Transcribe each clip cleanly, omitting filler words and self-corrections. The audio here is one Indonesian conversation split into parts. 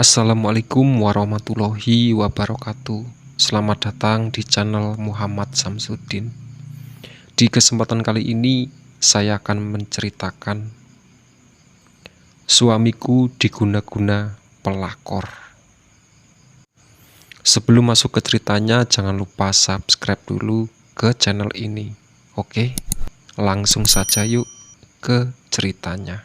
Assalamualaikum warahmatullahi wabarakatuh. Selamat datang di channel Muhammad Samsuddin. Di kesempatan kali ini saya akan menceritakan suamiku diguna-guna pelakor. Sebelum masuk ke ceritanya, jangan lupa subscribe dulu ke channel ini. Oke, langsung saja yuk ke ceritanya.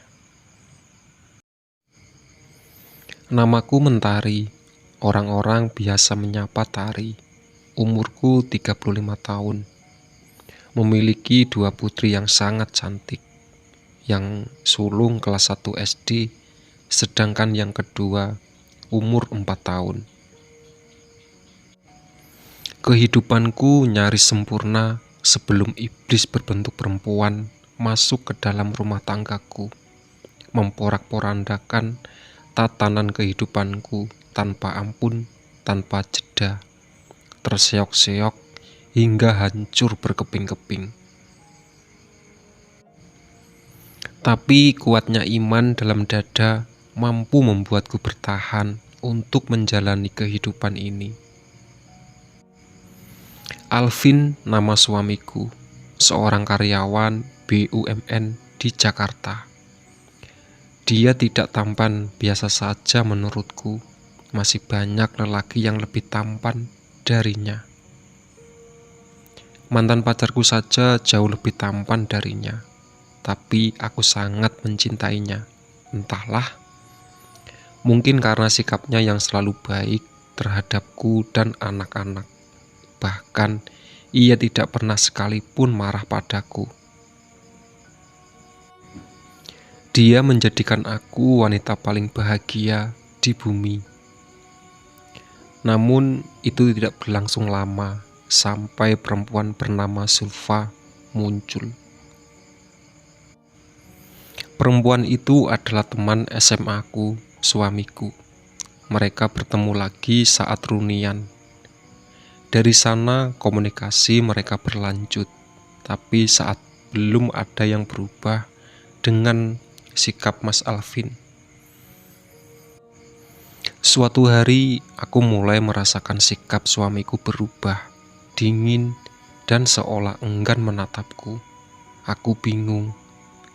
Namaku Mentari, orang-orang biasa menyapa Tari. Umurku 35 tahun. Memiliki 2 putri yang sangat cantik. Yang sulung kelas 1 SD, sedangkan yang kedua umur 4 tahun. Kehidupanku nyaris sempurna sebelum iblis berbentuk perempuan masuk ke dalam rumah tanggaku, memporak-porandakan tatanan kehidupanku tanpa ampun, tanpa jeda, terseok-seok hingga hancur berkeping-keping. Tapi kuatnya iman dalam dada mampu membuatku bertahan untuk menjalani kehidupan ini. Alvin nama suamiku, seorang karyawan BUMN di Jakarta. Dia tidak tampan, biasa saja menurutku. Masih banyak lelaki yang lebih tampan darinya. Mantan pacarku saja jauh lebih tampan darinya. Tapi aku sangat mencintainya. Entahlah, mungkin karena sikapnya yang selalu baik terhadapku dan anak-anak. Bahkan ia tidak pernah sekalipun marah padaku. Dia menjadikan aku wanita paling bahagia di bumi. Namun itu tidak berlangsung lama sampai perempuan bernama Zulfa muncul. Perempuan itu adalah teman SMA-ku, suamiku. Mereka bertemu lagi saat reunian. Dari sana komunikasi mereka berlanjut, tapi saat belum ada yang berubah dengan sikap Mas Alvin. Suatu hari aku mulai merasakan sikap suamiku berubah, dingin dan seolah enggan menatapku. Aku bingung,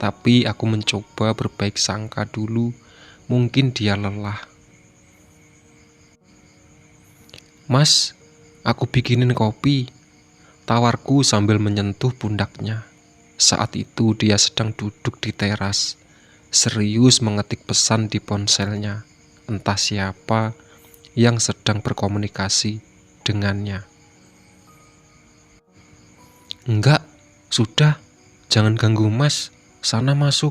tapi aku mencoba berbaik sangka dulu, mungkin dia lelah. "Mas, aku bikinin kopi," tawarku sambil menyentuh pundaknya. Saat itu dia sedang duduk di teras, serius mengetik pesan di ponselnya. Entah siapa yang sedang berkomunikasi dengannya. "Enggak, sudah, jangan ganggu Mas, sana masuk,"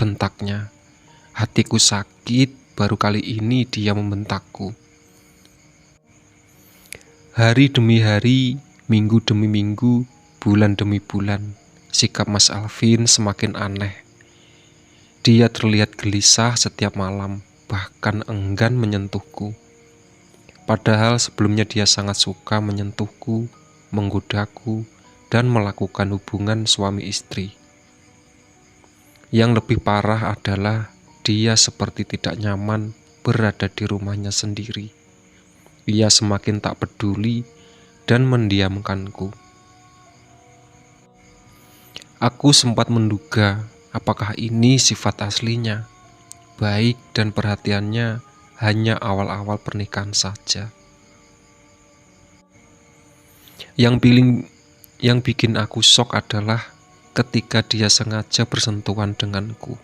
bentaknya. Hatiku sakit, baru kali ini dia membentakku. Hari demi hari, minggu demi minggu, bulan demi bulan, sikap Mas Alvin semakin aneh. Dia terlihat gelisah setiap malam, bahkan enggan menyentuhku. Padahal sebelumnya dia sangat suka menyentuhku, menggodaku, dan melakukan hubungan suami istri. Yang lebih parah adalah dia seperti tidak nyaman berada di rumahnya sendiri. Ia semakin tak peduli dan mendiamkanku. Aku sempat menduga apakah ini sifat aslinya. Baik dan perhatiannya hanya awal-awal pernikahan saja. Yang bikin aku shock adalah ketika dia sengaja bersentuhan denganku.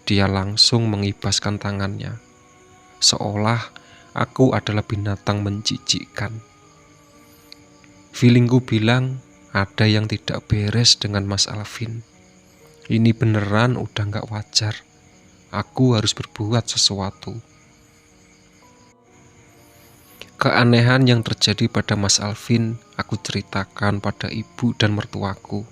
Dia langsung mengibaskan tangannya, seolah aku adalah binatang menjijikkan. Feelingku bilang ada yang tidak beres dengan Mas Alvin. Ini beneran udah gak wajar. Aku harus berbuat sesuatu. Keanehan yang terjadi pada Mas Alvin aku ceritakan pada ibu dan mertuaku.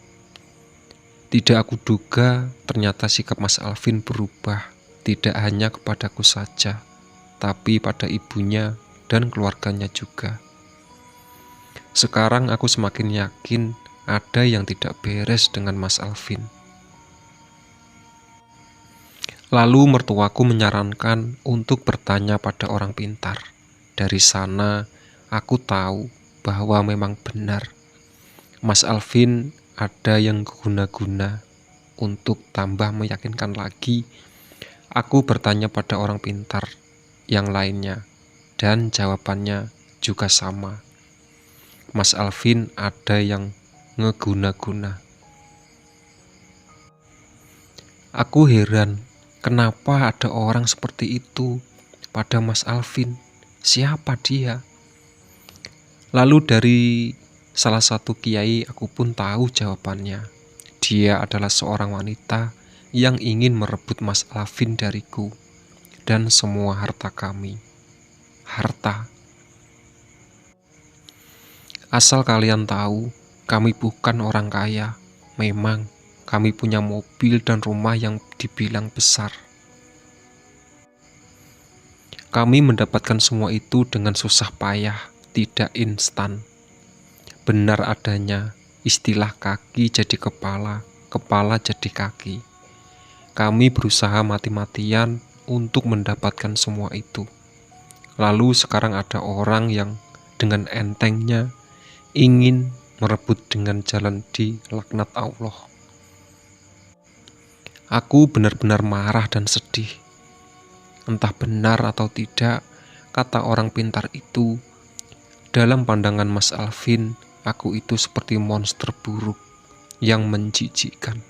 Tidak aku duga ternyata sikap Mas Alvin berubah, tidak hanya kepadaku saja, tapi pada ibunya dan keluarganya juga. Sekarang aku semakin yakin ada yang tidak beres dengan Mas Alvin. Lalu mertuaku menyarankan untuk bertanya pada orang pintar. Dari sana, aku tahu bahwa memang benar. Mas Alvin ada yang guna-guna. Untuk tambah meyakinkan lagi, aku bertanya pada orang pintar yang lainnya, dan jawabannya juga sama. Mas Alvin ada yang ngeguna-guna. Aku heran, kenapa ada orang seperti itu pada Mas Alvin? Siapa dia? Lalu dari salah satu kiai aku pun tahu jawabannya. Dia adalah seorang wanita yang ingin merebut Mas Alvin dariku dan semua harta kami. Harta. Asal kalian tahu, kami bukan orang kaya. Memang kami punya mobil dan rumah yang dibilang besar. Kami mendapatkan semua itu dengan susah payah, tidak instan. Benar adanya istilah kaki jadi kepala, kepala jadi kaki. Kami berusaha mati-matian untuk mendapatkan semua itu. Lalu sekarang ada orang yang dengan entengnya ingin merebut dengan jalan di laknat Allah. Aku benar-benar marah dan sedih. Entah benar atau tidak, kata orang pintar itu, dalam pandangan Mas Alvin, aku itu seperti monster buruk yang menjijikkan.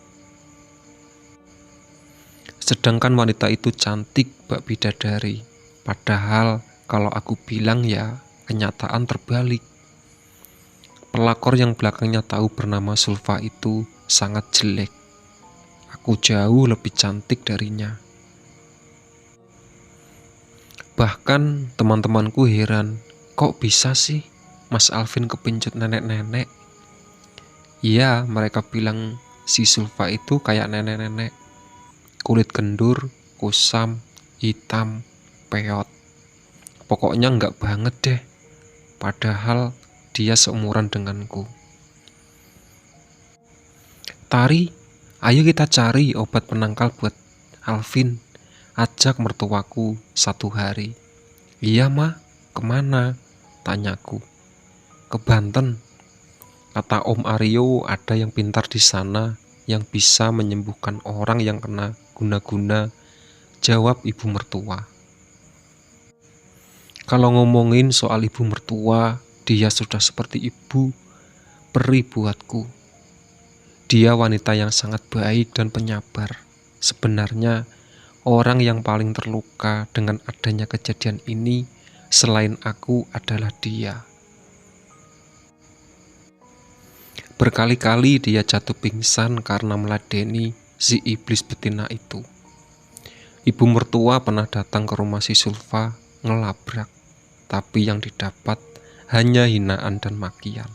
Sedangkan wanita itu cantik bak bidadari. Padahal kalau aku bilang ya, kenyataan terbalik. Pelakor yang belakangnya tahu bernama Sulfa itu sangat jelek. Aku jauh lebih cantik darinya. Bahkan teman-temanku heran, kok bisa sih Mas Alvin kepincut nenek-nenek? Iya, mereka bilang si Sulfa itu kayak nenek-nenek. Kulit kendur, kusam, hitam, peot. Pokoknya enggak banget deh. Padahal dia seumuran denganku. Tari, ayo kita cari obat penangkal buat Alvin. Ajak mertuaku satu hari. Iya mah, kemana? Tanyaku. Ke Banten. Kata Om Aryo ada yang pintar di sana yang bisa menyembuhkan orang yang kena guna-guna. Jawab ibu mertua. Kalau ngomongin soal ibu mertua, dia sudah seperti ibu peri buatku. Dia wanita yang sangat baik dan penyabar. Sebenarnya orang yang paling terluka dengan adanya kejadian ini selain aku adalah dia. Berkali-kali dia jatuh pingsan karena meladeni si iblis betina itu. Ibu mertua pernah datang ke rumah si Sulfa ngelabrak, tapi yang didapat hanya hinaan dan makian.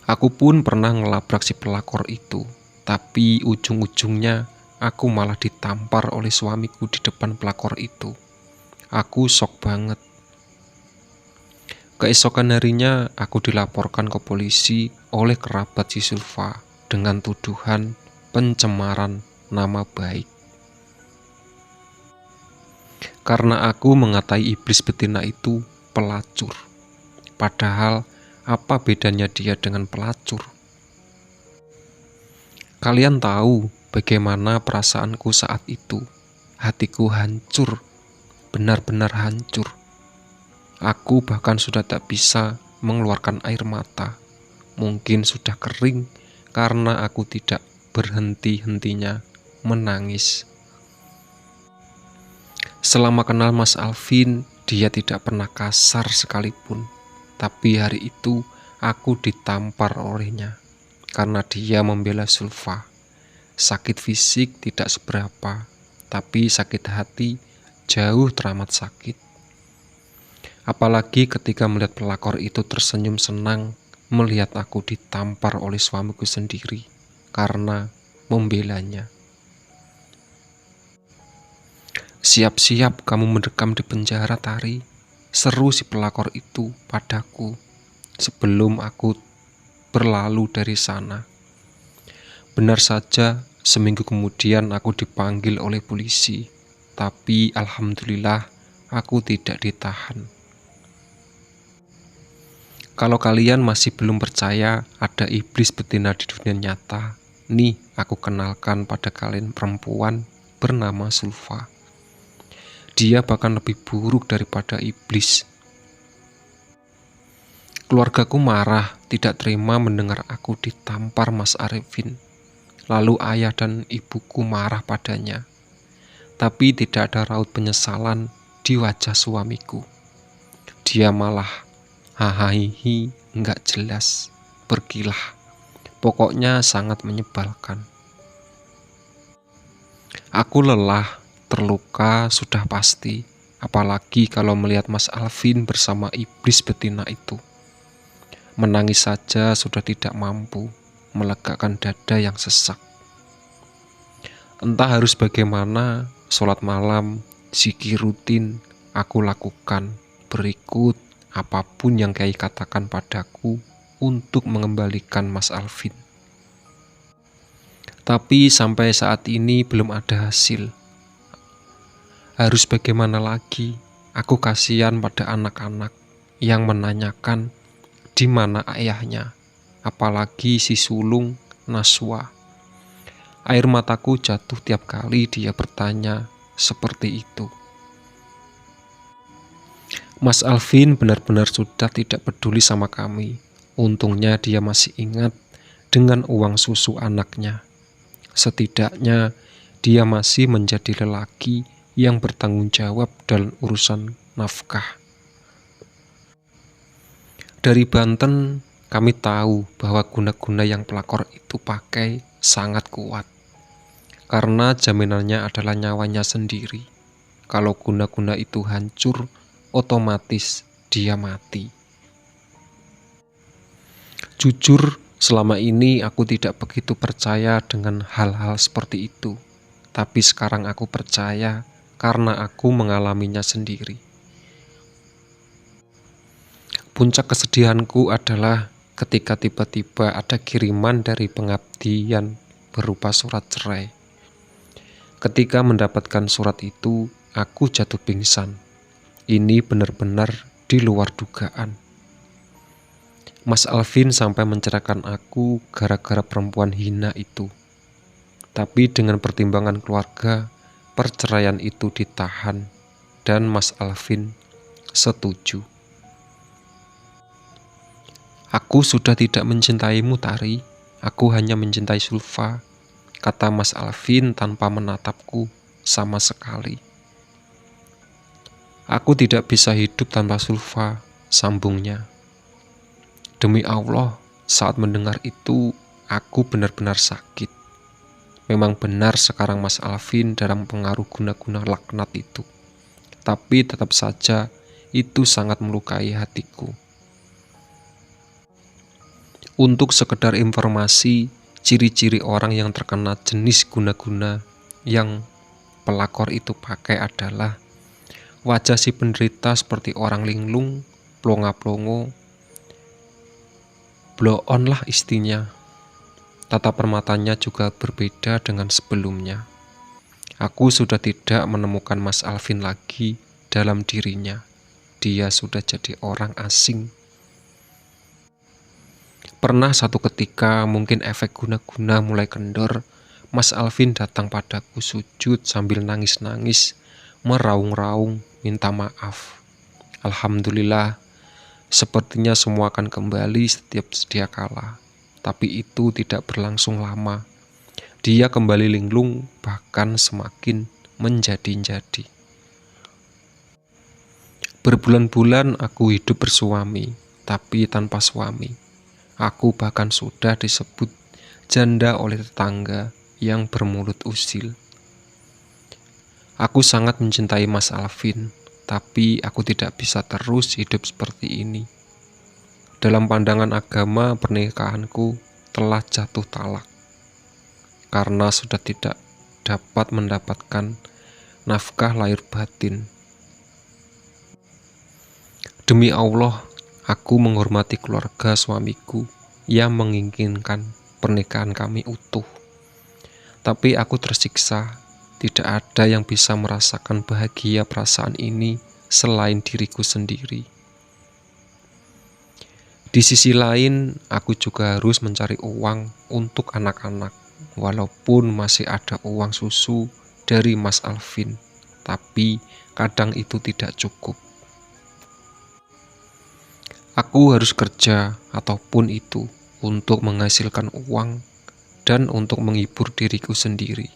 Aku pun pernah ngelabrak si pelakor itu, tapi ujung-ujungnya aku malah ditampar oleh suamiku di depan pelakor itu. Aku shock banget. Keesokan harinya aku dilaporkan ke polisi oleh kerabat si Sulfa dengan tuduhan pencemaran nama baik. Karena aku mengatai iblis betina itu pelacur. Padahal apa bedanya dia dengan pelacur? Kalian tahu bagaimana perasaanku saat itu. Hatiku hancur, benar-benar hancur. Aku bahkan sudah tak bisa mengeluarkan air mata. Mungkin sudah kering karena aku tidak berhenti-hentinya menangis. Selama kenal Mas Alvin, dia tidak pernah kasar sekalipun. Tapi hari itu aku ditampar olehnya karena dia membela Sulfa. Sakit fisik tidak seberapa, tapi sakit hati jauh teramat sakit. Apalagi ketika melihat pelakor itu tersenyum senang melihat aku ditampar oleh suamiku sendiri karena membelanya. Siap-siap kamu mendekam di penjara, Tari, seru si pelakor itu padaku sebelum aku berlalu dari sana. Benar saja, Seminggu kemudian aku dipanggil oleh polisi, tapi alhamdulillah aku tidak ditahan. Kalau kalian masih belum percaya ada iblis betina di dunia nyata, nih aku kenalkan pada kalian perempuan bernama Sulfa. Dia bahkan lebih buruk daripada iblis. Keluargaku marah, tidak terima mendengar aku ditampar Mas Arifin. Lalu ayah dan ibuku marah padanya. Tapi tidak ada raut penyesalan di wajah suamiku. Dia malah hahaha, nggak jelas, pergilah. Pokoknya sangat menyebalkan. Aku lelah, terluka sudah pasti. Apalagi kalau melihat Mas Alvin bersama iblis betina itu. Menangis saja sudah tidak mampu melegakan dada yang sesak. Entah harus bagaimana, sholat malam, zikir rutin aku lakukan berikut apapun yang Kiai katakan padaku untuk mengembalikan Mas Alvin. Tapi sampai saat ini belum ada hasil. Harus bagaimana lagi? Aku kasihan pada anak-anak yang menanyakan di mana ayahnya, apalagi si sulung Naswa. Air mataku jatuh tiap kali dia bertanya seperti itu. Mas Alvin benar-benar sudah tidak peduli sama kami. Untungnya dia masih ingat dengan uang susu anaknya. Setidaknya dia masih menjadi lelaki yang bertanggung jawab dalam urusan nafkah. Dari Banten, kami tahu bahwa guna-guna yang pelakor itu pakai sangat kuat. Karena jaminannya adalah nyawanya sendiri. Kalau guna-guna itu hancur, otomatis dia mati. Jujur, selama ini aku tidak begitu percaya dengan hal-hal seperti itu. Tapi sekarang aku percaya karena aku mengalaminya sendiri. Puncak kesedihanku adalah ketika tiba-tiba ada kiriman dari pengabdian berupa surat cerai. Ketika mendapatkan surat itu, aku jatuh pingsan. Ini benar-benar di luar dugaan. Mas Alvin sampai menceraikan aku gara-gara perempuan hina itu. Tapi dengan pertimbangan keluarga, perceraian itu ditahan dan Mas Alvin setuju. Aku sudah tidak mencintaimu, Tari. Aku hanya mencintai Sulfa, kata Mas Alvin tanpa menatapku sama sekali. Aku tidak bisa hidup tanpa Sulfa, sambungnya. Demi Allah, saat mendengar itu, aku benar-benar sakit. Memang benar sekarang Mas Alvin dalam pengaruh guna-guna laknat itu. Tapi tetap saja itu sangat melukai hatiku. Untuk sekedar informasi, ciri-ciri orang yang terkena jenis guna-guna yang pelakor itu pakai adalah wajah si penderita seperti orang linglung, plonga-plongo, blow-on lah istinya. Tatapan matanya juga berbeda dengan sebelumnya. Aku sudah tidak menemukan Mas Alvin lagi dalam dirinya. Dia sudah jadi orang asing. Pernah satu ketika, mungkin efek guna-guna mulai kendor, Mas Alvin datang padaku sujud sambil nangis-nangis, meraung-raung, minta maaf. Alhamdulillah, sepertinya semua akan kembali setiap sedia kala. Tapi itu tidak berlangsung lama. Dia kembali linglung, bahkan semakin menjadi-jadi. Berbulan-bulan aku hidup bersuami, tapi tanpa suami. Aku bahkan sudah disebut janda oleh tetangga yang bermulut usil. Aku sangat mencintai Mas Alvin, tapi aku tidak bisa terus hidup seperti ini. Dalam pandangan agama, pernikahanku telah jatuh talak karena sudah tidak dapat mendapatkan nafkah lahir batin. Demi Allah, aku menghormati keluarga suamiku yang menginginkan pernikahan kami utuh. Tapi aku tersiksa. Tidak ada yang bisa merasakan bahagia perasaan ini selain diriku sendiri. Di sisi lain, aku juga harus mencari uang untuk anak-anak, walaupun masih ada uang susu dari Mas Alvin, tapi kadang itu tidak cukup. Aku harus kerja apapun itu untuk menghasilkan uang dan untuk menghibur diriku sendiri.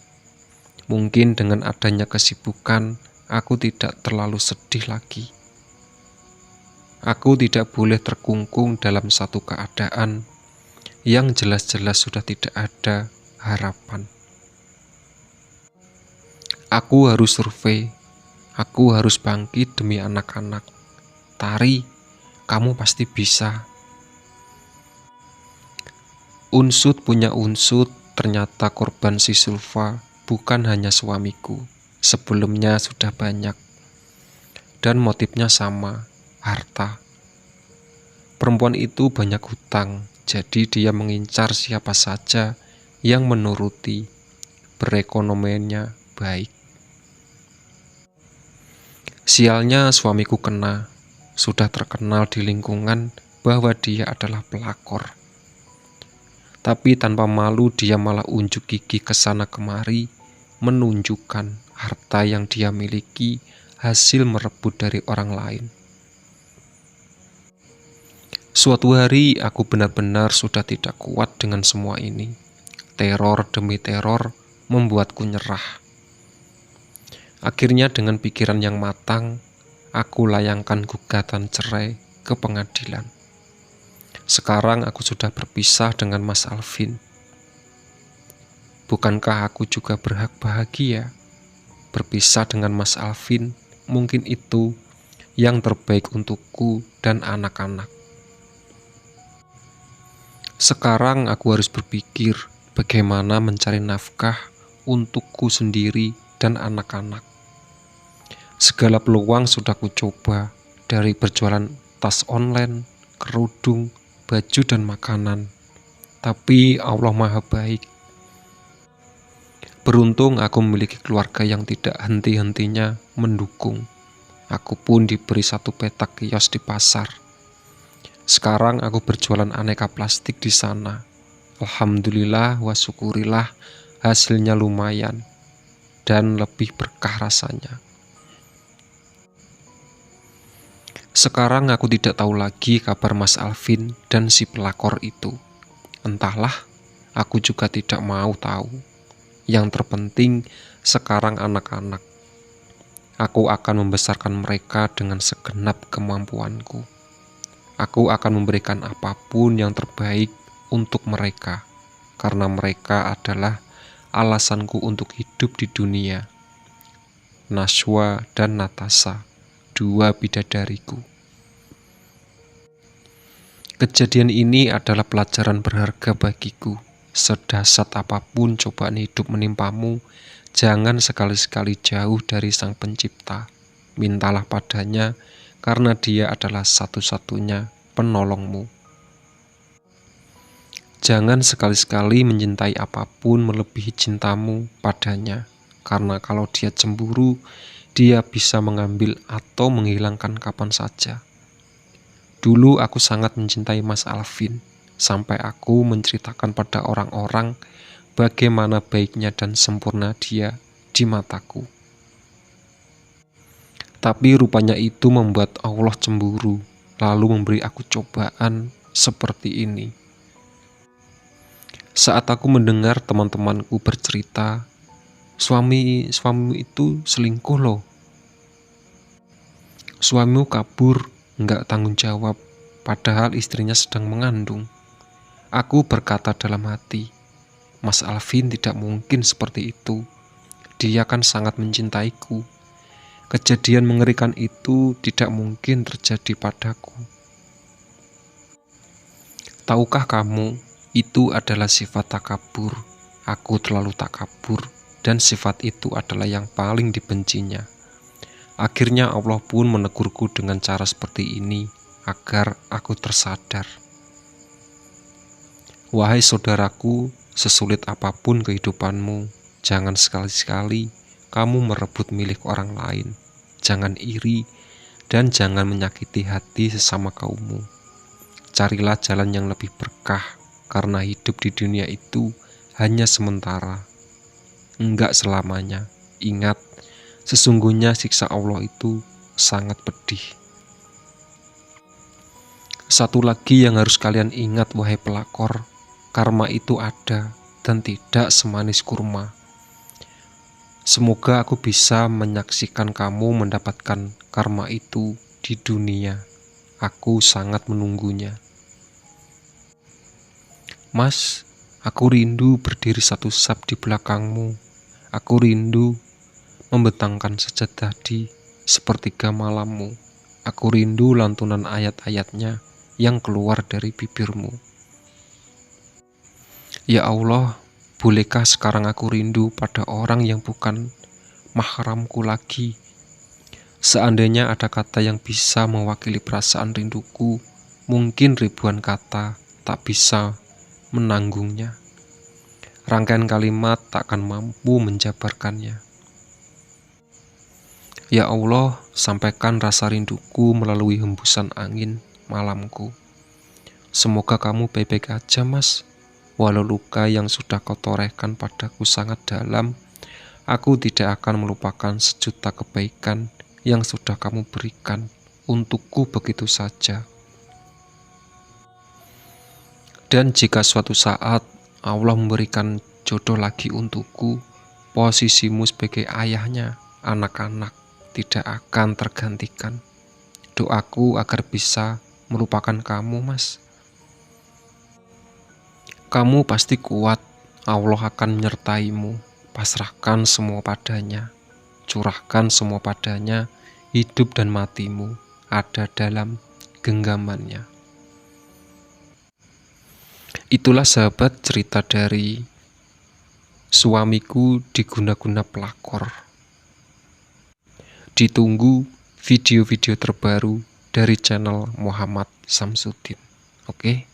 Mungkin dengan adanya kesibukan, aku tidak terlalu sedih lagi. Aku tidak boleh terkungkung dalam satu keadaan yang jelas-jelas sudah tidak ada harapan. Aku harus survei, aku harus bangkit demi anak-anak. Tari, kamu pasti bisa. Unsut punya unsut, ternyata korban si Sulfa bukan hanya suamiku. Sebelumnya sudah banyak. Dan motifnya sama, harta. Perempuan itu banyak hutang, jadi dia mengincar siapa saja yang menuruti, perekonomiannya baik. Sialnya suamiku kena, sudah terkenal di lingkungan bahwa dia adalah pelakor. Tapi tanpa malu dia malah unjuk gigi ke sana kemari, menunjukkan harta yang dia miliki hasil merebut dari orang lain. Suatu hari aku benar-benar sudah tidak kuat dengan semua ini. Teror demi teror membuatku nyerah. Akhirnya dengan pikiran yang matang, aku layangkan gugatan cerai ke pengadilan. Sekarang aku sudah berpisah dengan Mas Alvin. Bukankah aku juga berhak bahagia? Berpisah dengan Mas Alvin, mungkin itu yang terbaik untukku dan anak-anak. Sekarang aku harus berpikir bagaimana mencari nafkah untukku sendiri dan anak-anak. Segala peluang sudah kucoba, dari berjualan tas online, kerudung, baju dan makanan. Tapi Allah Maha Baik. Beruntung aku memiliki keluarga yang tidak henti-hentinya mendukung. Aku pun diberi satu petak kios di pasar. Sekarang aku berjualan aneka plastik di sana. Alhamdulillah wa syukurillah, hasilnya lumayan dan lebih berkah rasanya. Sekarang aku tidak tahu lagi kabar Mas Alvin dan si pelakor itu. Entahlah, aku juga tidak mau tahu. Yang terpenting sekarang anak-anak. Aku akan membesarkan mereka dengan segenap kemampuanku. Aku akan memberikan apapun yang terbaik untuk mereka, karena mereka adalah alasanku untuk hidup di dunia. Nashwa dan Natasha, dua bidadariku. Kejadian ini adalah pelajaran berharga bagiku. Sedasat apapun cobaan hidup menimpamu, jangan sekali-sekali jauh dari Sang Pencipta. Mintalah padanya, karena Dia adalah satu-satunya penolongmu. Jangan sekali-sekali mencintai apapun melebihi cintamu padanya, karena kalau Dia cemburu, Dia bisa mengambil atau menghilangkan kapan saja. Dulu aku sangat mencintai Mas Alvin, sampai aku menceritakan pada orang-orang bagaimana baiknya dan sempurna dia di mataku. Tapi rupanya itu membuat Allah cemburu, lalu memberi aku cobaan seperti ini. Saat aku mendengar teman-temanku bercerita, suamimu itu selingkuh loh. Suamimu kabur, nggak tanggung jawab, padahal istrinya sedang mengandung. Aku berkata dalam hati, Mas Alvin tidak mungkin seperti itu. Dia kan sangat mencintaiku. Kejadian mengerikan itu tidak mungkin terjadi padaku. Tahukah kamu, itu adalah sifat takabur. Aku terlalu takabur, dan sifat itu adalah yang paling dibencinya. Akhirnya Allah pun menegurku dengan cara seperti ini, agar aku tersadar. Wahai saudaraku, sesulit apapun kehidupanmu, jangan sekali-sekali kamu merebut milik orang lain. Jangan iri dan jangan menyakiti hati sesama kaummu. Carilah jalan yang lebih berkah, karena hidup di dunia itu hanya sementara, enggak selamanya. Ingat, sesungguhnya siksa Allah itu sangat pedih. Satu lagi yang harus kalian ingat, wahai pelakor, karma itu ada dan tidak semanis kurma. Semoga aku bisa menyaksikan kamu mendapatkan karma itu di dunia. Aku sangat menunggunya. Mas, aku rindu berdiri satu sap di belakangmu. Aku rindu membentangkan sajadah di sepertiga malammu. Aku rindu lantunan ayat-ayatnya yang keluar dari bibirmu. Ya Allah, bolehkah sekarang aku rindu pada orang yang bukan mahramku lagi? Seandainya ada kata yang bisa mewakili perasaan rinduku, mungkin ribuan kata tak bisa menanggungnya. Rangkaian kalimat tak akan mampu menjabarkannya. Ya Allah, sampaikan rasa rinduku melalui hembusan angin malamku. Semoga kamu baik-baik aja, Mas. Walau luka yang sudah kau torehkan padaku sangat dalam, aku tidak akan melupakan sejuta kebaikan yang sudah kamu berikan untukku begitu saja. Dan jika suatu saat Allah memberikan jodoh lagi untukku, posisimu sebagai ayahnya anak-anak tidak akan tergantikan. Doaku agar bisa melupakan kamu, Mas. Kamu pasti kuat, Allah akan menyertaimu. Pasrahkan semua padanya, curahkan semua padanya. Hidup dan matimu ada dalam genggamannya. Itulah sahabat cerita dari suamiku diguna-guna pelakor. Ditunggu video-video terbaru dari channel Muhammad Samsudin. Oke?